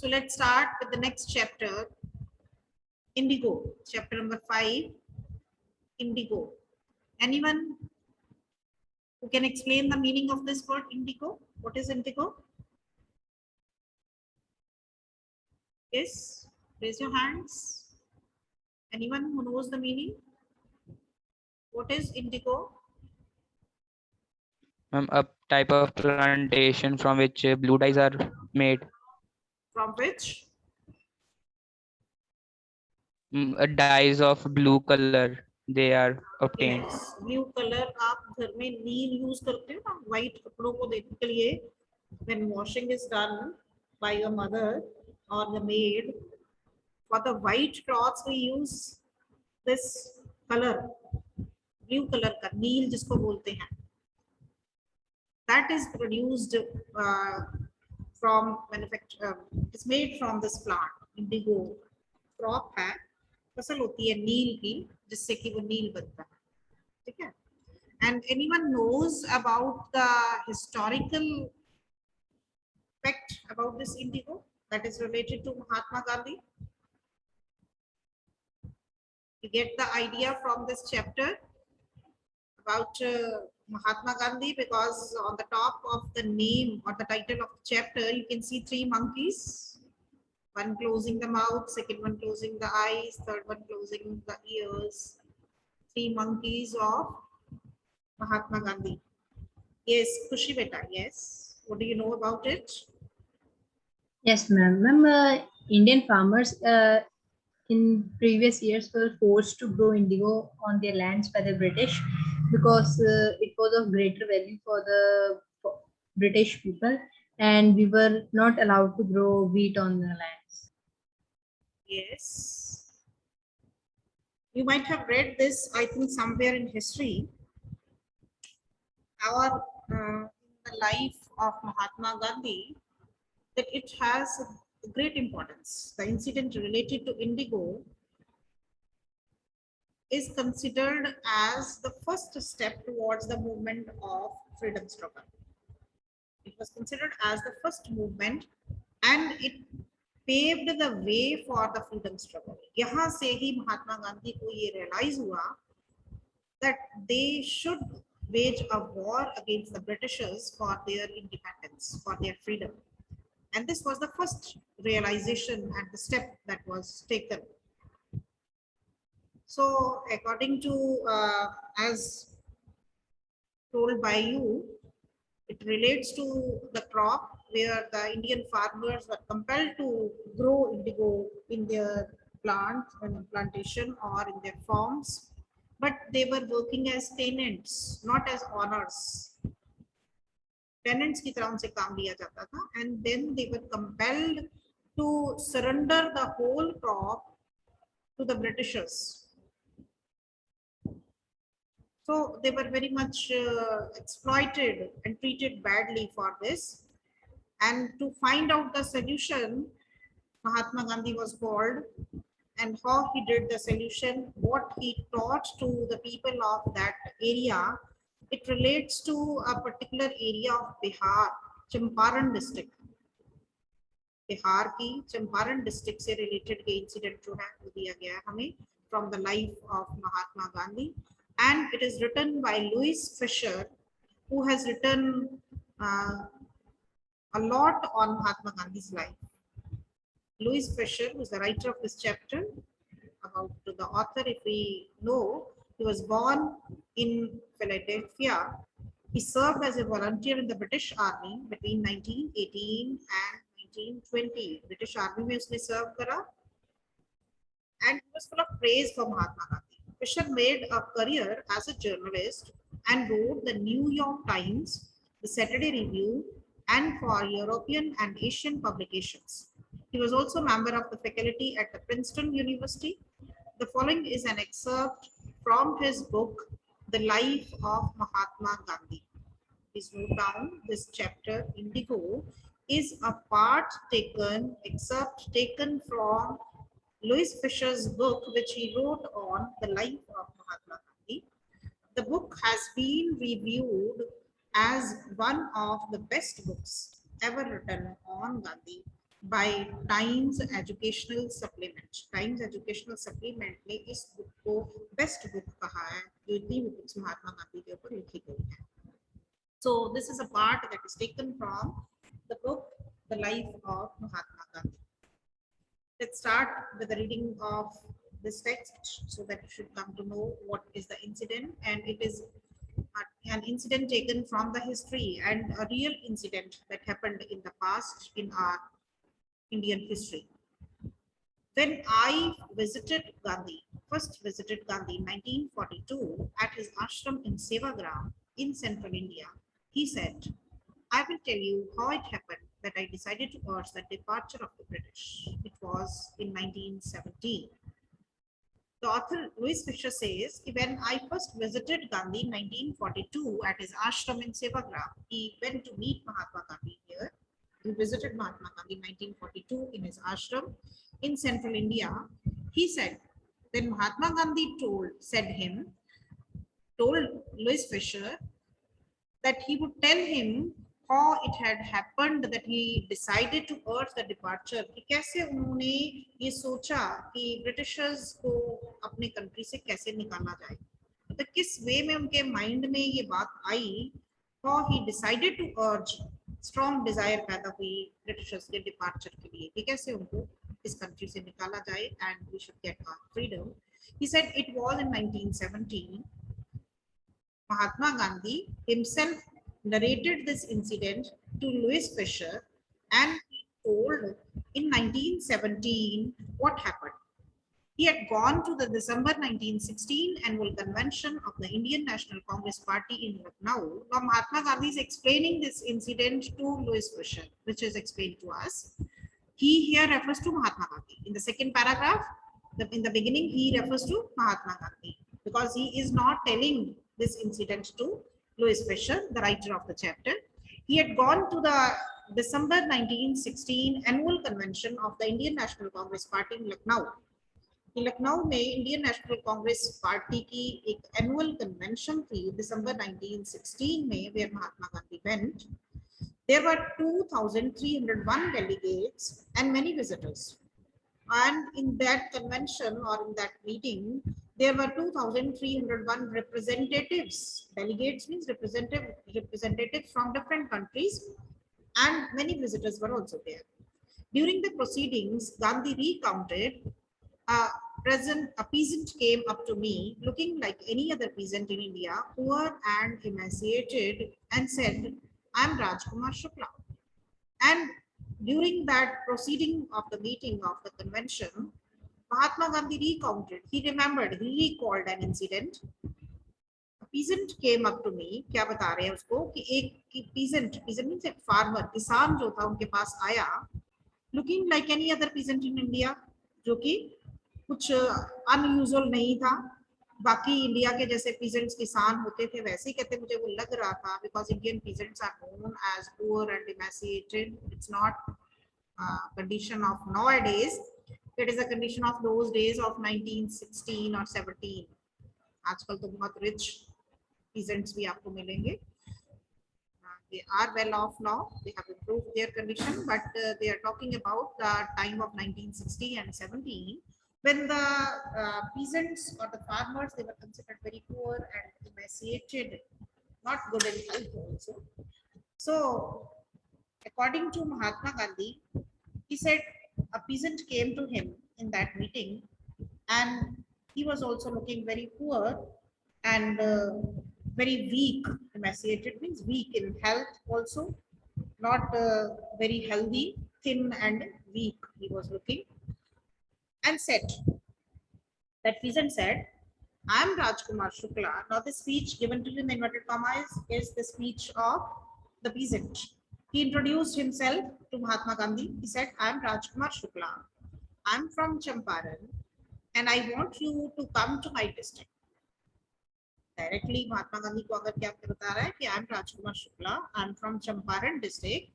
So let's start with the next chapter, indigo, chapter number 5, indigo. Anyone who can explain the meaning of this word indigo? What is indigo? Yes, raise your hands. Anyone who knows the meaning? What is indigo? A type of plantation from which blue dyes are made. From which? Dyes of blue color they are obtained. Yes, blue colour आप घर में नील use करते हो ना white कपड़ों को देखने के लिए. When washing is done by your mother or the maid, for the white cloths we use this color, blue color का नील जिसको बोलते हैं. That is produced from manufacture. It's made from this plant. Indigo crop है, फसल होती है नील की जिससे कि वो नील बनता है. ठीक है. And anyone knows about the historical fact about this indigo that is related to Mahatma Gandhi? You get the idea from this chapter about Mahatma Gandhi, because on the top of the name or the title of the chapter, you can see 3 monkeys. One closing the mouth, second one closing the eyes, third one closing the ears. 3 monkeys of Mahatma Gandhi. Yes, Khushi beta, yes. What do you know about it? Yes, ma'am. Indian farmers in previous years were forced to grow indigo on their lands by the British because it was of greater value for British people, and we were not allowed to grow wheat on the lands. Yes. You might have read this, I think, somewhere in history. Our the life of Mahatma Gandhi, that it has great importance. The incident related to indigo is considered as the first step towards the movement of freedom struggle. It was considered as the first movement, and it paved the way for the freedom struggle. यहाँ से ही महात्मा गांधी को ये realize हुआ that they should wage a war against the Britishers for their independence, for their freedom. And this was the first realization and the step that was taken. So according to, as told by you, it relates to the crop where the Indian farmers were compelled to grow indigo in their plant and plantation or in their farms, but they were working as tenants, not as owners. Tenants की तरह उनसे काम लिया जाता था, and then they were compelled to surrender the whole crop to the Britishers. So they were very much exploited and treated badly for this. And to find out the solution, Mahatma Gandhi was called, and how he did the solution, what he taught to the people of that area, it relates to a particular area of Bihar, Champaran district. Bihar की Champaran district से related के incident जो है वो दिया गया है हमें from the life of Mahatma Gandhi, and it is written by Louis Fisher, who has written a lot on Mahatma Gandhi's life. Louis Fisher was the writer of this chapter. About the author, if we know, he was born in Philadelphia. He served as a volunteer in the British Army between 1918 and 1920. British Army में उसने serve करा, and he was full of praise for Mahatma Gandhi. Fisher made a career as a journalist and wrote the New York Times, the Saturday Review, and for European and Asian publications. He was also a member of the faculty at the Princeton University. The following is an excerpt from his book, The Life of Mahatma Gandhi. Please note down this chapter, Indigo, is a excerpt taken from Louis Fisher's book, which he wrote on the life of Mahatma Gandhi. The book has been reviewed as one of the best books ever written on Gandhi by Times Educational Supplement. Times Educational Supplement ने इस book को best book कहा है जो इतनी books Mahatma Gandhi के ऊपर लिखी गई है. So this is a part that is taken from the book The Life of Mahatma Gandhi. Let's start with the reading of this text so that you should come to know what is the incident, and it is an incident taken from the history and a real incident that happened in the past in our Indian history. When I first visited Gandhi in 1942 at his ashram in Sevagram in central India, he said, I will tell you how it happened that I decided to urge the departure of the British. It was in 1917. The author Louis Fisher says, when I first visited Gandhi in 1942 at his ashram in Sevagram, he went to meet Mahatma Gandhi here. He visited Mahatma Gandhi in 1942 in his ashram in central India. He said, then Mahatma Gandhi told Louis Fisher that he would tell him how it had happened that he decided to urge the departure. कि कैसे उन्होंने ये सोचा कि Britishers को अपने country से कैसे निकाला जाए, तो किस वे में उनके माइंड में ये बात आई, how he decided to urge, strong desire पैदा हुई ब्रिटिशर्स के डिपार्चर के लिए कि कैसे उनको इस कंट्री से निकाला जाए and we should get our freedom. He said it was in 1917. Mahatma Gandhi himself narrated this incident to Louis Fisher, and he told in 1917 what happened. He had gone to the December 1916 annual convention of the Indian National Congress Party in Lucknow. Now Mahatma Gandhi is explaining this incident to Louis Fisher, which is explained to us. He here refers to Mahatma Gandhi. In the second paragraph, in the beginning, he refers to Mahatma Gandhi because he is not telling this incident to Louis Fisher, the writer of the chapter. He had gone to the December 1916 annual convention of the Indian National Congress Party in Lucknow. In Lucknow में Indian national Congress party की एक annual convention थी दिसंबर 1916 में, where Mahatma Gandhi went. There were 2,301 delegates and many visitors. And in that convention or in that meeting, there were 2,301 representatives. Delegates means representatives from different countries, and many visitors were also there. During the proceedings, Gandhi recounted, a peasant came up to me looking like any other peasant in India, poor and emaciated, and said, I am Rajkumar Shukla. And during that proceeding of the meeting of the convention, Mahatma Gandhi recounted, he recalled an incident. A peasant came up to me, क्या बता रहे हैं उसको कि एक peasant means a farmer, किसान जो था उनके पास आया, looking like any other peasant in India, जो कि कुछ unusual नहीं था, बाकी इंडिया के जैसे peasants किसान होते थे वैसे ही कहते मुझे वो लग रहा था, because Indian peasants are known as poor and emaciated. It's not a condition of nowadays. It is a condition of those days of 1916 or 17. आजकल तो बहुत rich peasants भी आपको मिलेंगे. They are well off now. They have improved their condition, but they are talking about the time of 1960 and 17, when the peasants or the farmers, they were considered very poor and emaciated, not good in health also. So, according to Mahatma Gandhi, he said a peasant came to him in that meeting, and he was also looking very poor and very weak. Emaciated means weak in health also, not very healthy, thin and weak he was looking, and said, that peasant said, I am Rajkumar Shukla. Now the speech given to you in inverted commas is the speech of the peasant. He introduced himself to Mahatma Gandhi. He said, I am Rajkumar Shukla. I am from Champaran, and I want you to come to my district. Directly Mahatma Gandhi को अगर क्या बता रहा है कि I am Rajkumar Shukla, I am from Champaran district.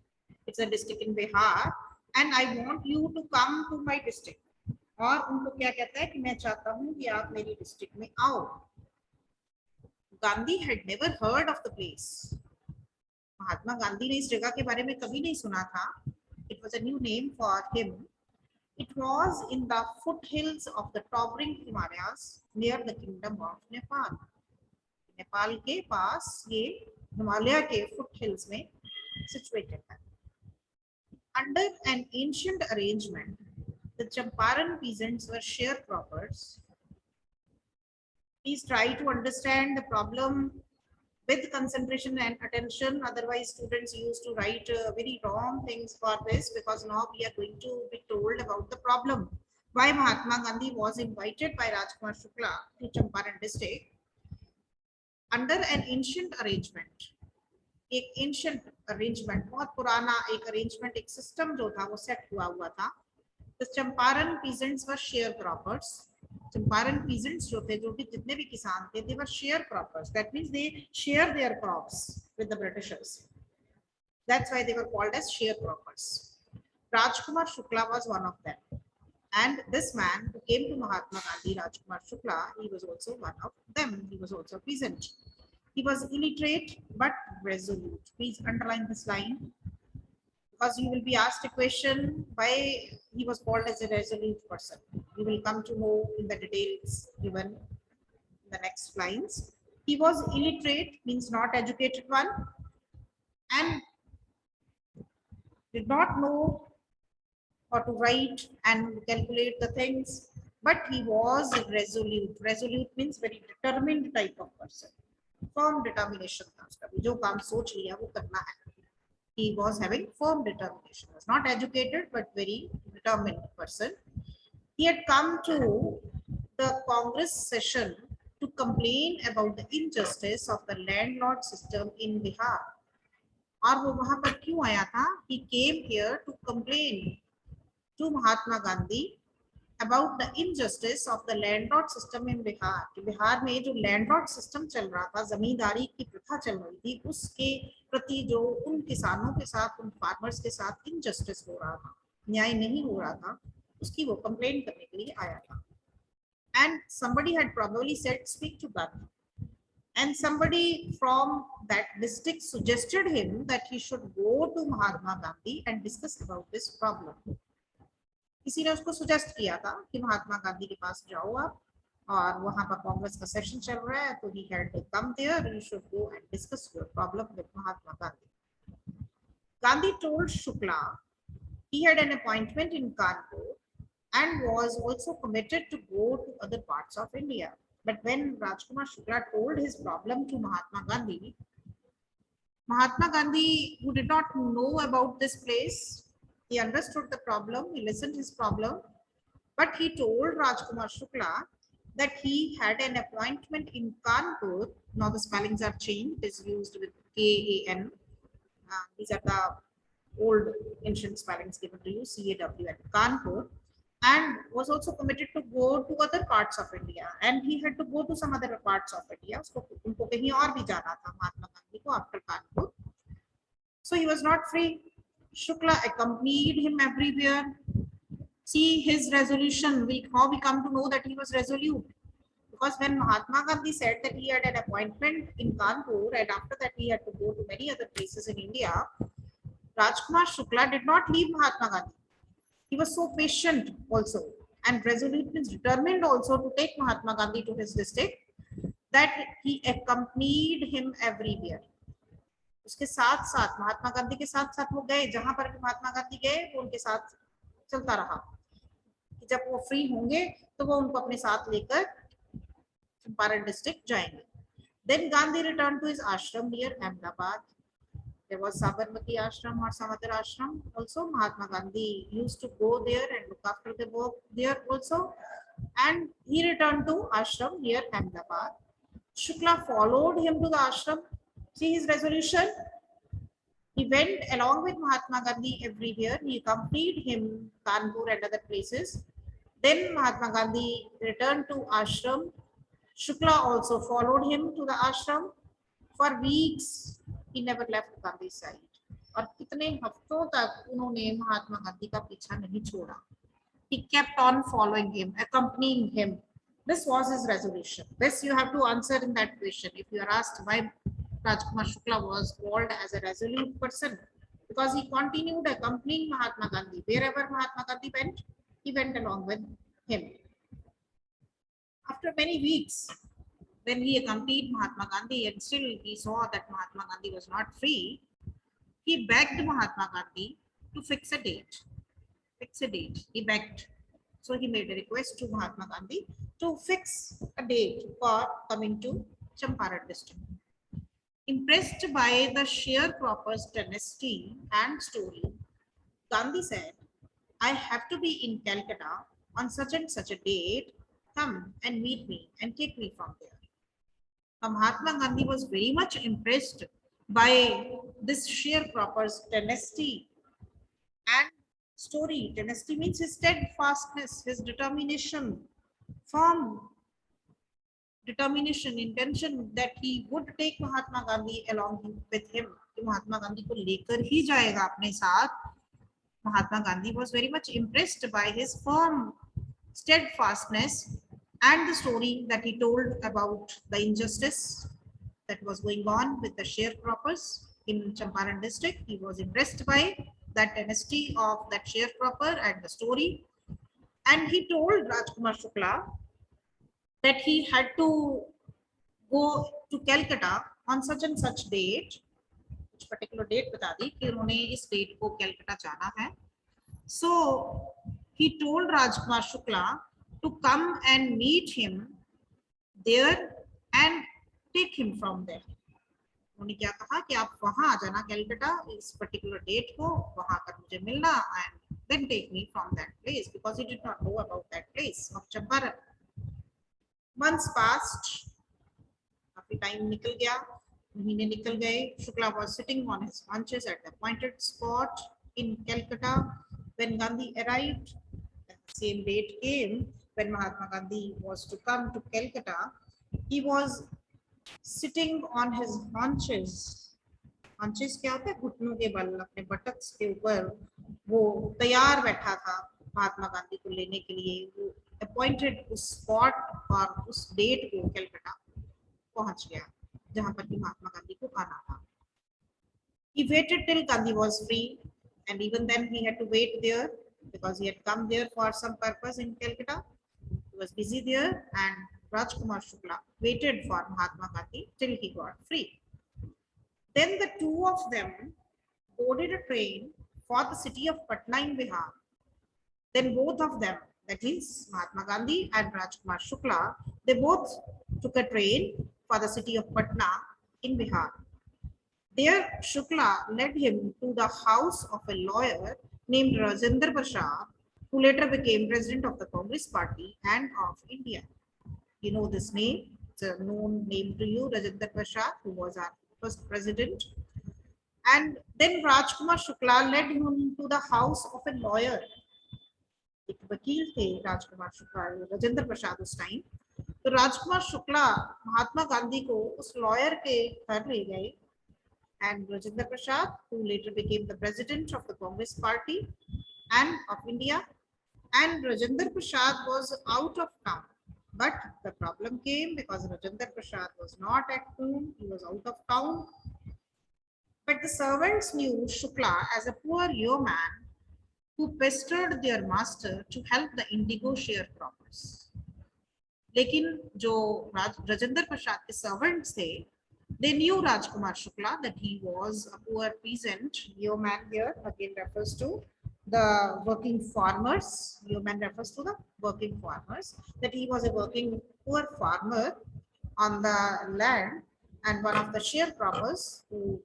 It's a district in Bihar, and I want you to come to my district. और उनको क्या कहता है कि मैं चाहता हूँ कि आप मेरी डिस्ट्रिक्ट में आओ. Gandhi had never heard of the place. Mahatma Gandhi ने इस जगह के बारे में कभी नहीं सुना था. It it was a new name for him. It was in the foothills of the towering Himalayas near the kingdom of Nepal. Nepal के पास ये हिमालय के foothills में situated है. Under an ancient arrangement, the Champaran peasants were sharecroppers. Please try to understand the problem with concentration and attention. Otherwise, students used to write very wrong things for this, because now we are going to be told about the problem. Why Mahatma Gandhi was invited by Rajkumar Shukla to Champaran district under an ancient arrangement. एक ancient arrangement, बहुत पुराना एक arrangement, एक system जो था वो set हुआ था. The Champaran peasants were sharecroppers. Champaran peasants जो थे, जो भी जितने भी किसान थे, they were sharecroppers. That means they share their crops with the Britishers. That's why they were called as sharecroppers. Rajkumar Shukla was one of them. And this man who came to Mahatma Gandhi, Rajkumar Shukla, he was also one of them. He was also a peasant. He was illiterate but resolute. Please underline this line, because you will be asked a question why he was called as a resolute person. You will come to know in the details given in the next lines. He was illiterate, means not educated one, and did not know how to write and calculate the things, but he was resolute. Resolute means very determined type of person. Firm determination था उसका, जो काम सोच लिया वो करना है. He was having firm determination. Was not educated but very determined person. He had come to the Congress session to complain about the injustice of the landlord system in Bihar. और वो वहां पर क्यों आया था? He came here to complain to Mahatma Gandhi about the injustice of the landlord system in Bihar. कि बिहार में जो landlord system चल रहा था, जमींदारी की प्रथा चल रही थी, उसके प्रति जो उन किसानों के साथ, उन farmers के साथ injustice हो रहा था, न्याय नहीं हो रहा था, उसकी वो complaint करने के लिए आया था. And somebody had probably said, speak to Gandhi. And somebody from that district suggested him that he should go to Mahatma Gandhi and discuss about this problem. किसी ने उसको suggest किया था कि महात्मा गांधी के पास जाओ आप, और वहां पर कांग्रेस का सेशन चल रहा है, तो he had to come there. You should go and discuss your problem with Mahatma Gandhi. Gandhi told Shukla he had an appointment in Kanpur and was also committed to go to other parts of India. But when Rajkumar Shukla told his problem to Mahatma Gandhi, who did not know about this place, he understood the problem, he listened his problem, but he told Rajkumar Shukla that he had an appointment in Kanpur. Now the spellings are changed, it is used with K-A-N. These are the old ancient spellings given to you, C-A-W-N, Kanpur, and was also committed to go to other parts of India, and he had to go to some other parts of India. उनको कहीं और भी जाना था महात्मा गांधी को after Kanpur. So he was not free. Shukla accompanied him everywhere. See his resolution. How we come to know that he was resolute? Because when Mahatma Gandhi said that he had an appointment in Kanpur and after that he had to go to many other places in India, Rajkumar Shukla did not leave Mahatma Gandhi. He was so patient also, and resolute means determined also to take Mahatma Gandhi to his district, that he accompanied him everywhere. उसके साथ साथ महात्मा गांधी के साथ साथ वो गए, जहां पर भी महात्मा गांधी गए वो उनके साथ चलता रहा. जब वो फ्री होंगे तो वो उनको अपने साथ लेकर चंपारण डिस्ट्रिक्ट जाएंगे. Then Gandhi returned to his ashram near Ahmedabad. There was Sabarmati ashram or some other ashram also. Mahatma Gandhi used to go there and look after the work there also. And he returned to ashram near Ahmedabad. Shukla followed him to the ashram. See his resolution. He went along with Mahatma Gandhi everywhere. He accompanied him Kanpur and other places. Then Mahatma Gandhi returned to ashram. Shukla also followed him to the ashram. For weeks, he never left Gandhi's side. और कितने हफ्तों तक उन्होंने महात्मा गांधी का पीछा नहीं छोड़ा. He kept on following him, accompanying him. This was his resolution. This you have to answer in that question. If you are asked why Rajkumar Shukla was called as a resolute person, because he continued accompanying Mahatma Gandhi. Wherever Mahatma Gandhi went, he went along with him. After many weeks, when he accompanied Mahatma Gandhi and still he saw that Mahatma Gandhi was not free, he begged Mahatma Gandhi to fix a date. Fix a date. He begged. So he made a request to Mahatma Gandhi to fix a date for coming to Champaran district. Impressed by the sharecroppers' tenacity and story, Gandhi said, I have to be in Calcutta on such and such a date. Come and meet me and take me from there. Mahatma Gandhi was very much impressed by this sharecropper's tenacity and story. Tenacity means his steadfastness, his determination, firm determination, intention that he would take Mahatma Gandhi along with him. कि महात्मा गांधी को लेकर ही जाएगा अपने साथ. Mahatma Gandhi was very much impressed by his firm steadfastness and the story that he told about the injustice that was going on with the sharecroppers in Champaran district. He was impressed by that tenacity of that sharecropper and the story. And he told Rajkumar Shukla that he had to go to Calcutta on such and such date. कुछ particular date बता दी कि उन्होंने इस date को Calcutta जाना है. So he told Rajkumar Shukla to come and meet him there and take him from there. उन्होंने क्या कहा कि आप वहां आ जाना कैलकाटा इस particular date को, वहां कर मुझे मिलना and then take me from that place because he did not know about that place of Champaran. Months passed, काफी time निकल गया, महीने निकल गए. Shukla was sitting on his haunches at the appointed spot in Calcutta when Gandhi arrived. The same date came when Mahatma Gandhi was to come to Calcutta. He was sitting on his haunches. Haunches क्या होता है? घुटनों के बल, अपने buttocks के ऊपर वो तैयार बैठा था महात्मा गांधी को लेने के लिए. वो अपॉइंटेड उस स्पॉट और उस डेट को कलकत्ता पहुंच गया जहां पर कि महात्मा गांधी को आना था. He waited till Gandhi was free, and even then he had to wait there because he had come there for some purpose in Calcutta. He was busy there, and Rajkumar Shukla waited for Mahatma Gandhi till he got free. Then the two of them boarded a train for the city of Patna in Bihar. Then both of them, that is Mahatma Gandhi and Rajkumar Shukla, they both took a train for the city of Patna in Bihar. There Shukla led him to the house of a lawyer named Rajendra Prasad, who later became president of the Congress Party and of India. You know this name, it's a known name to you, Rajendra Prasad, who was our first president. And then Rajkumar Shukla led him to the house of a lawyer. एक वकील थे राजकुमार शुक्ला, राजेंद्र प्रसाद उस time. तो राजकुमार शुक्ला महात्मा गांधी को उस lawyer के घर ले गए. And Rajendra Prasad, who later became the president of the Congress Party and of India, and Rajendra Prasad was out of town. But the problem came because Rajendra Prasad was not at home, he was out of town. But the servants knew Shukla as a poor yeoman who pestered their master to help the indigo sharecroppers. लेकिन जो राजेंद्र प्रसाद के servants थे, they knew Rajkumar Shukla that he was a poor peasant. Yeoman here again refers to the working farmers. Yeoman refers to the working farmers, that he was a working poor farmer on the land and one of the sharecroppers who,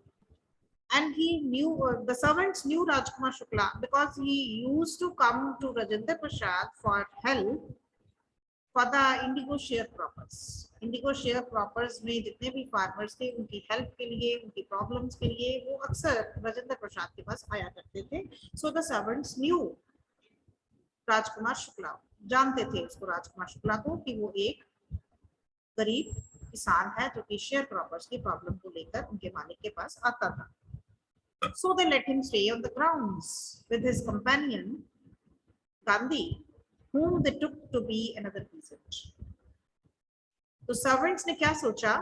and he knew, the servants knew Rajkumar Shukla because he used to come to Rajendra Prasad for help for the indigo sharecroppers. Indigo share croppers में जितने भी farmers थे उनकी help के लिए, उनकी problems के लिए वो अक्सर राजेंद्र प्रसाद के पास आया करते थे. So the servants new Rajkumar Shukla, जानते थे उसको राजकुमार शुक्ला को कि वो एक गरीब किसान है जो कि शेयर क्रॉपर्स की प्रॉब्लम को लेकर उनके मालिक के पास आता था. So they let him stay on the grounds with his companion Gandhi, whom they took to be another peasant. तो सर्वेंट्स ने क्या सोचा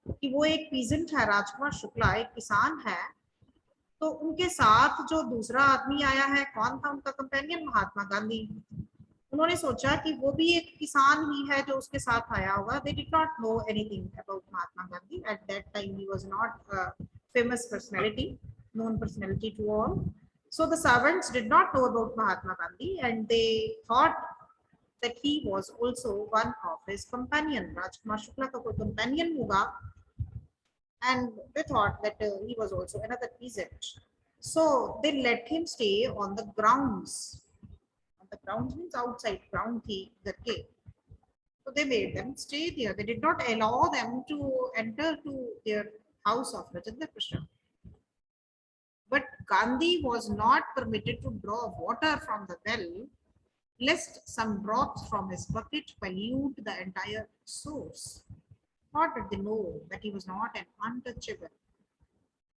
कि वो एक पीजेंट है, राजकुमार शुक्ला एक किसान है, तो उनके साथ जो दूसरा आदमी आया है, कौन था उनका कंपेनियन? महात्मा गांधी। उन्होंने सोचा कि वो भी एक किसान ही है जो उसके साथ आया होगा। They did not know anything about Mahatma Gandhi at that time. He was not famous personality, known personality to all. So the servants did not know about Mahatma Gandhi and they thought that he was also one of his companion. Rajkumar Shukla का कोई companion होगा, and they thought that he was also another peasant. So they let him stay on the grounds. On the grounds means outside ground thi घर के. So they made them stay there. They did not allow them to enter to their house of Rajendra Prasad. But Gandhi was not permitted to draw water from the well, lest some drops from his bucket pollute the entire source. How did they know that he was not an untouchable?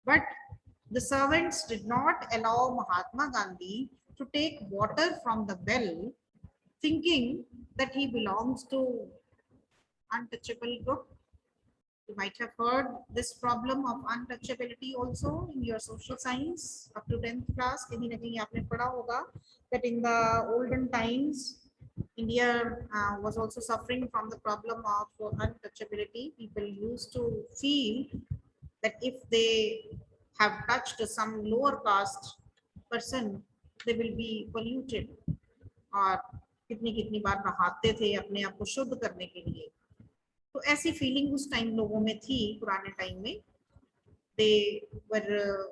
But the servants did not allow Mahatma Gandhi to take water from the well, thinking that he belongs to untouchable group. You might have heard this problem of untouchability also in your social science up to 10th class. कहीं ना कहीं आपने पढ़ा होगा that in the olden times, India was also suffering from the problem of untouchability. People used to feel that if they have touched some lower caste person, they will be polluted. और कितनी कितनी बार नहाते थे अपने आप को शुद्ध करने के लिए. तो ऐसी फीलिंग उस टाइम लोगों में थी, पुराने टाइम में. They were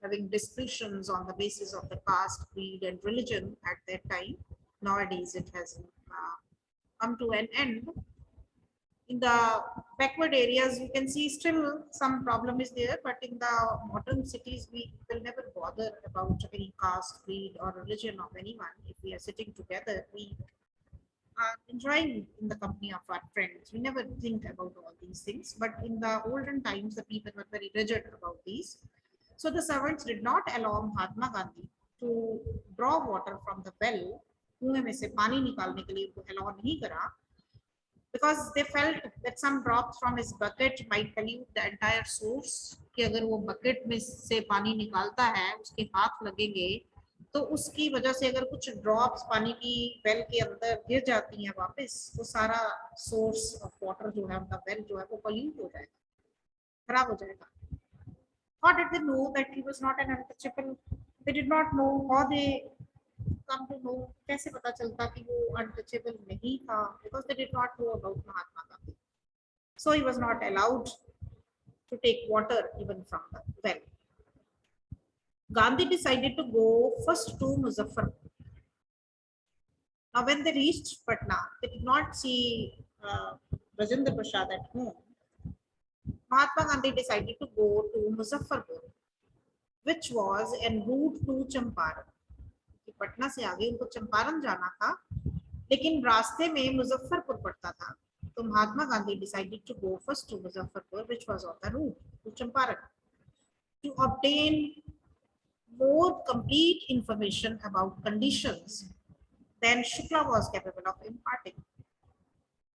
having discussions on the basis of the caste, creed, and religion at that time. Nowadays, it has come to an end. In the backward areas, you can see still some problem is there, but in the modern cities, we will never bother about any caste, creed, or religion of anyone. If we are sitting together, we are enjoying in the company of our friends. We never think about all these things. But in the olden times, the people were very rigid about these. So the servants did not allow Mahatma Gandhi to draw water from the well. कुएं में से पानी निकालने के लिए उनको allow नहीं करा, because they felt that some drops from his bucket might pollute the entire source. कि अगर वो bucket में से पानी निकालता है, उसके हाथ लगेंगे, तो उसकी वजह से अगर कुछ ड्रॉप्स पानी की वेल के अंदर गिर जाती हैं वापस, तो सारा सोर्स ऑफ वाटर जो है, उनका वेल जो है वो पोल्यूट हो जाएगा, खराब हो जाएगा. How did they know that he was not an untouchable? They did not know. How they come to know? कैसे पता चलता कि वो untouchable नहीं था? Because they did not know about Mahatma Gandhi. So he was not allowed to take water even from the well. Gandhi decided to go first to Muzaffarpur. Now, when they reached Patna, they did not see Rajendra Prasad at home. Mahatma Gandhi decided to go to Muzaffarpur, which was en route to Champaran. Patna से आगे उनको चंपारण जाना था, लेकिन रास्ते में मुजफ्फरपुर पड़ता था. तो Mahatma Gandhi decided to go first to Muzaffarpur, which was on the route to Champaran, to obtain more complete information about conditions than Shukla was capable of imparting.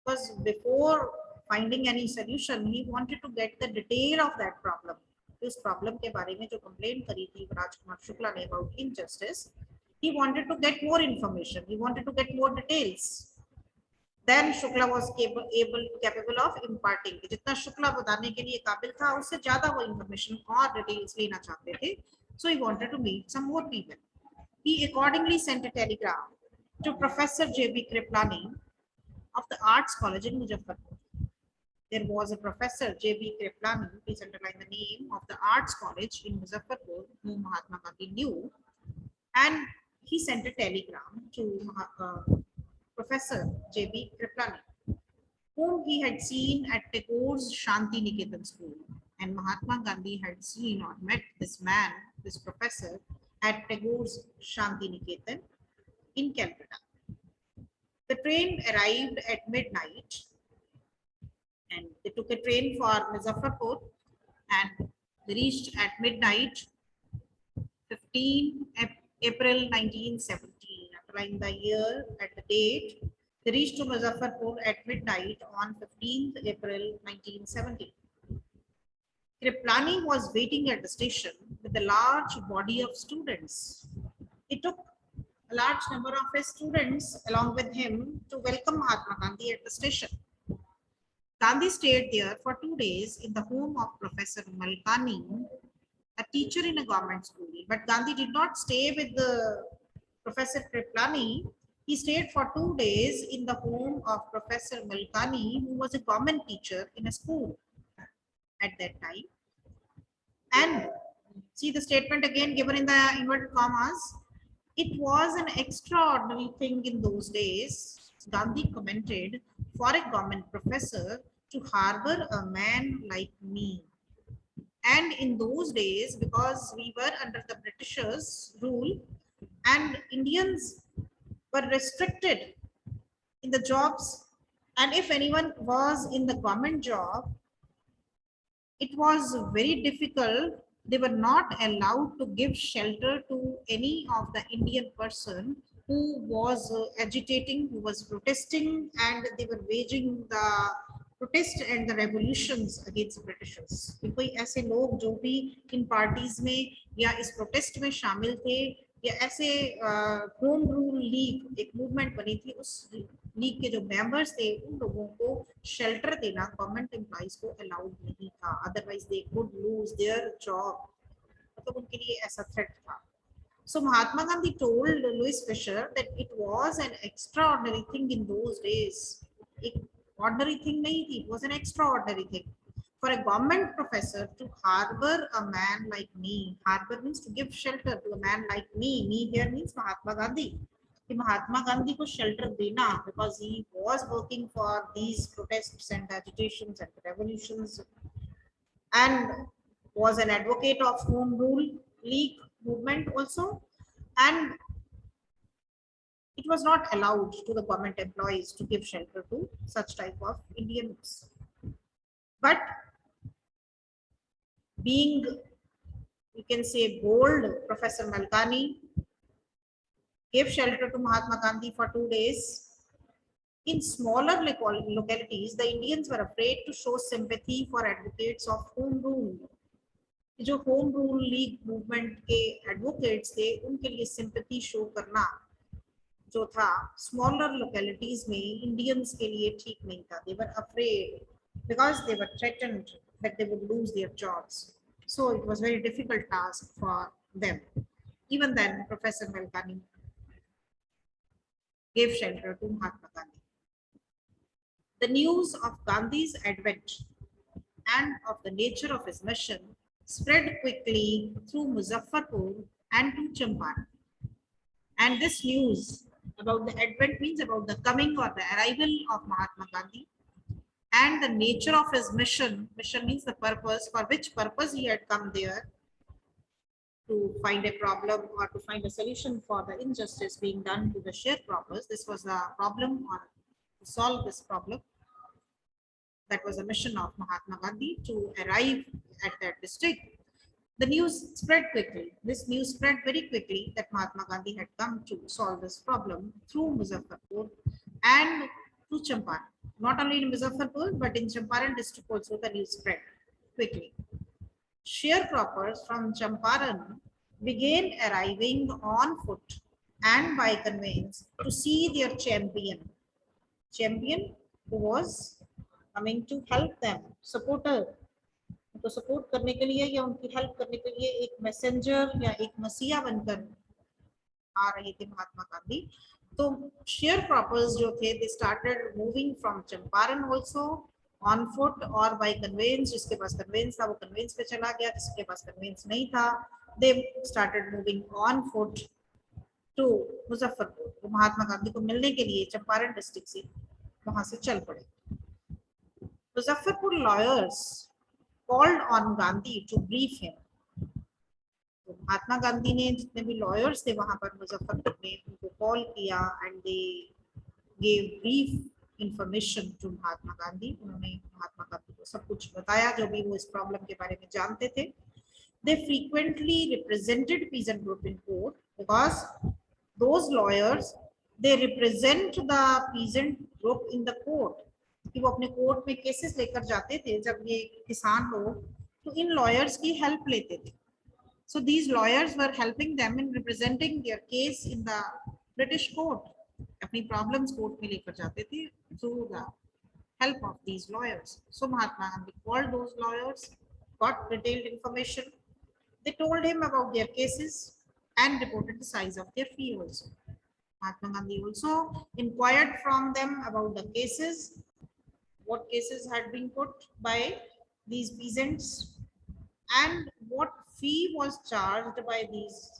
Because before finding any solution, he wanted to get the detail of that problem. इस problem के बारे में जो complaint करी थी राजकुमार शुक्ला ने about injustice, he wanted to get more information. He wanted to get more details. Then Shukla was capable of imparting. जितना शुक्ला बताने के लिए काबिल था, उससे ज़्यादा वो information और details लेना चाहते थे. So he wanted to meet some more people. He accordingly sent a telegram to Professor J.B. Kriplani of the Arts College in Muzaffarpur. There was a Professor J.B. Kriplani, please underline the name, of the Arts College in Muzaffarpur, whom Mahatma Gandhi knew, and he sent a telegram to Professor J.B. Kriplani, whom he had seen at Tagore's Shanti Niketan school. And Mahatma Gandhi had seen or met this man, this professor, at Tagore's Shanti Niketan in Calcutta. The train arrived at midnight, and they took a train for Muzaffarpur, and they reached at midnight, 15 April 1917. Applying the year at the date, they reached to Muzaffarpur at midnight on 15th April 1917. Kriplani was waiting at the station with with a large body of students. He took a large number of his students along with him to welcome Mahatma Gandhi at the station. Gandhi stayed there for 2 days in the home of Professor Malkani, a teacher in a government school. But Gandhi did not stay with the Professor Kriplani. He stayed for 2 days in the home of Professor Malkani, who was a government teacher in a school at that time. And see the statement again given in the inverted commas. It was an extraordinary thing in those days, Gandhi commented, for a government professor to harbor a man like me. And in those days, because we were under the Britishers' rule and Indians were restricted in the jobs, and if anyone was in the government job, it was very difficult. They were not allowed to give shelter to any of the Indian person who was agitating, who was protesting, and they were waging the protest and the revolutions against Britishers. कोई ऐसे लोग जो भी इन parties में या इस protest में शामिल थे या ऐसे होम रूल लीग एक मूवमेंट बनी थी, उस लीग के जो मेंबर्स थे उन लोगों को शेल्टर देना गवर्नमेंट एम्प्लॉइज को अलाउड नहीं था, otherwise they could lose their job, मतलब उनके लिए ऐसा थ्रेट था. So Mahatma Gandhi told Louis Fisher that it was an extraordinary thing in those days. एक ordinary thing नहीं थी, it was an extraordinary thing for a government professor to harbor a man like me. Harbor means to give shelter to a man like me. Me here means Mahatma Gandhi. कि महात्मा गांधी को shelter देना, because he was working for these protests and agitations and revolutions and was an advocate of home rule league movement also, and it was not allowed to the government employees to give shelter to such type of Indians. But being, you can say, bold, Professor Malkani gave shelter to Mahatma Gandhi for 2 days. In smaller localities, the Indians were afraid to show sympathy for advocates of home rule. जो home rule league movement के advocates थे उनके लिए sympathy show करना जो था smaller localities में Indians के लिए ठीक नहीं था. They were afraid because they were threatened that they would lose their jobs, so it was very difficult task for them. Even then professor Malkani gave shelter to Mahatma Gandhi. The news of Gandhi's advent and of the nature of his mission spread quickly through Muzaffarpur and to Champaran. And this news about the advent means about the coming or the arrival of Mahatma Gandhi and the nature of his mission. Mission means the purpose, for which purpose he had come there, to find a problem or to find a solution for the injustice being done to the sharecroppers. This was a problem, or to solve this problem. That was a mission of Mahatma Gandhi to arrive at that district. The news spread quickly. This news spread very quickly that Mahatma Gandhi had come to solve this problem through Muzaffarpur and to Champaran. Not only in Muzaffarpur, but in Champaran district also the news spread quickly. Sharecroppers from Champaran began arriving on foot and by conveyance to see their champion. Champion who was coming to help them, supporter. तो support करने के लिए या उनकी help करने के लिए एक मैसेंजर या एक मसीहा बनकर आ रहे थे महात्मा गांधी. तो शेयर क्रॉपर्स जो थे दे started moving from Champaran also on foot और बाय कन्वेंस. जिसके पास कन्वेंस था वो कन्वेंस पे चला गया, जिसके पास कन्वेंस नहीं था they started moving on foot to Muzaffarpur. वो महात्मा गांधी को मिलने के लिए चंपारण डिस्ट्रिक्ट से वहां से चल पड़े. Muzaffarpur lawyers called on Gandhi to brief him. तो महात्मा गांधी ने जितने भी लॉयर्स थे वहां पर मुजफ्फरपुर में उनको कॉल किया and they gave brief information to Mahatma Gandhi. उन्होंने महात्मा गांधी को सब कुछ बताया जो भी वो इस प्रॉब्लम के बारे में जानते थे. They frequently represented peasant group in court because those lawyers they represent the peasant group in the court. कि वो अपने कोर्ट में केसेस लेकर जाते थे जब ये किसान लोग, तो इन लॉयर्स की हेल्प लेते थे. So these lawyers were helping them in representing their case in the British court. अपनी problems court में लेकर जाते थे through the help of these lawyers. So Mahatma Gandhi called those lawyers, got detailed information. They told him about their cases and reported the size of their fee also. Mahatma Gandhi also inquired from them about the cases, what cases had been put by these peasants, and what fee was charged by these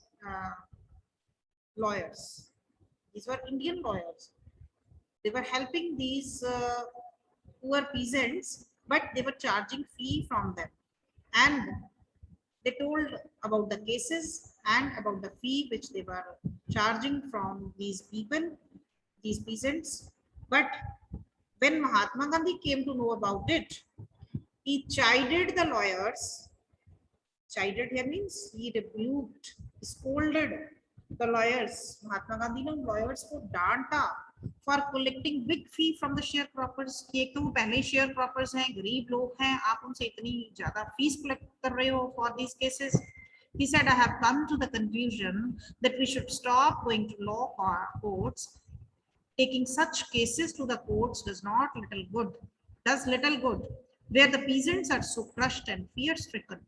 lawyers. These were Indian lawyers. They were helping these poor peasants, but they were charging fee from them. And they told about the cases and about the fee which they were charging from these people, these peasants. But when Mahatma Gandhi came to know about it, he chided the lawyers. Chided here means he rebuked, scolded the lawyers. Mahatma Gandhi ने lawyers को डांटा for collecting big fee from the sharecroppers. कि एक तो वो पहले sharecroppers हैं, गरीब लोग हैं, आप उनसे इतनी ज़्यादा fees collect कर रहे हो for these cases. He said, I have come to the conclusion that we should stop going to law courts. Taking such cases to the courts does little good, where the peasants are so crushed and fear-stricken.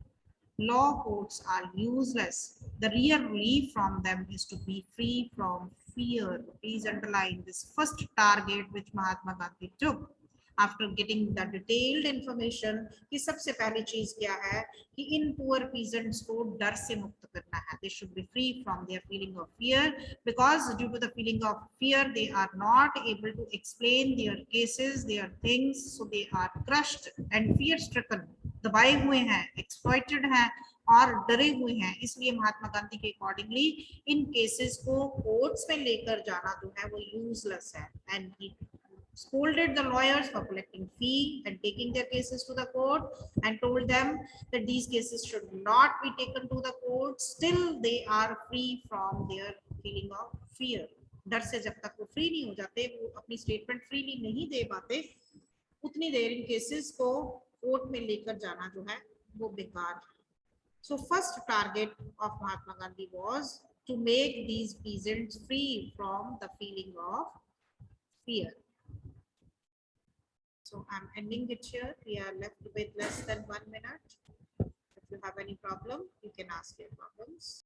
Law courts are useless. The real relief from them is to be free from fear. Please underline this first target which Mahatma Gandhi took after getting the detailed information कि सबसे पहली चीज क्या है कि इन poor peasants को डर से मुक्त करना है. They should be free from their feeling of fear, because due to the feeling of fear they are not able to explain their cases, their things, so they are crushed and fear stricken. दबाए हुए हैं, exploited हैं और डरे हुए हैं. इसलिए महात्मा गांधी के अकॉर्डिंगली इन केसेस को कोर्ट्स में लेकर जाना जो है वो यूजलेस है. And he scolded the lawyers for collecting fee and taking their cases to the court, and told them that these cases should not be taken to the court. Still they are free from their feeling of fear. डर से जब तक वो free नहीं हो जाते, वो अपनी स्टेटमेंट फ्रीली नहीं दे पाते, उतनी देर इन केसेस को कोर्ट में लेकर जाना जो है वो बेकार है. So first target of Mahatma Gandhi was to make these peasants free from the feeling of fear. So I'm ending it here. We are left with less than 1 minute. If you have any problem, you can ask your problems.